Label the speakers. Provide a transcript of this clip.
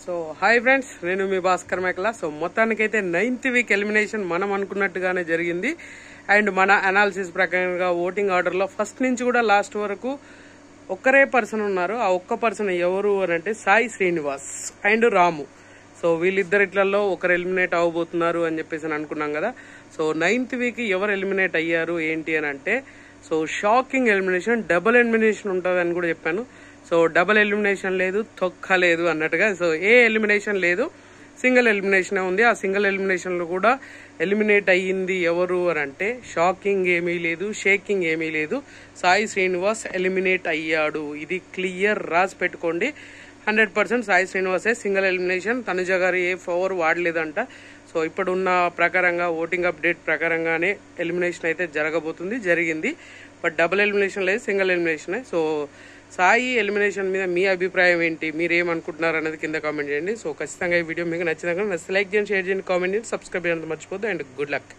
Speaker 1: So hi friends, నేను మీ భాస్కర్ మేకల. So మొత్తానికైతే 9th వీక్ ఎలిమినేషన్ మనం అనుకున్నట్టుగానే జరిగింది. అండ్ మన అనాలిసిస్ ప్రకారంగా ఓటింగ్ ఆర్డర్లో ఫస్ట్ నుంచి కూడా లాస్ట్ వరకు ఒక్కరే పర్సన్ ఉన్నారు. ఆ ఒక్క పర్సన్ ఎవరు అని అంటే సాయి శ్రీనివాస్ అండ్ రాము. సో వీళ్ళిద్దరిట్లలో ఒకరు ఎలిమినేట్ అవ్వబోతున్నారు అని చెప్పేసి అనుకున్నాం కదా. సో 9th వీక్ ఎవరు ఎలిమినేట్ అయ్యారు ఏంటి అని అంటే, so shocking elimination, double elimination ఉంటుంది అని కూడా చెప్పాను. సో డబుల్ ఎలిమినేషన్ లేదు, తొక్క లేదు అన్నట్టుగా. సో ఏ ఎలిమినేషన్ లేదు, సింగిల్ ఎలిమినేషన్ ఉంది. ఆ సింగిల్ ఎలిమినేషన్ లో కూడా ఎలిమినేట్ అయ్యింది ఎవరు అని అంటే, షాకింగ్ ఏమీ లేదు, షేకింగ్ ఏమీ లేదు, సాయి శ్రీనివాస్ ఎలిమినేట్ అయ్యాడు. ఇది క్లియర్, రాసి పెట్టుకోండి. 100% సాయి శ్రీనివాసే సింగిల్ ఎలిమినేషన్. తనుజ గారు ఏ పవర్ వాడలేదంట. సో ఇప్పుడున్న ప్రకారంగా ఓటింగ్ అప్డేట్ ప్రకారంగానే ఎలిమినేషన్ అయితే జరగబోతుంది, జరిగింది. బట్ డబుల్ ఎలిమినేషన్ లేదు, single elimination. So Sai elimination మీద మీ అభిప్రాయం ఏంటి, మీరు ఏమనుకుంటున్నారు అనేది కింద కామెంట్ చేయండి. సో ఖచ్చితంగా ఈ వీడియో మీకు నచ్చినాక లైక్ చేయండి, షేర్ చేయండి, కామెంట్ చేయండి, సబ్స్క్రైబ్ చేయండి మర్చిపోద్దు. And good luck.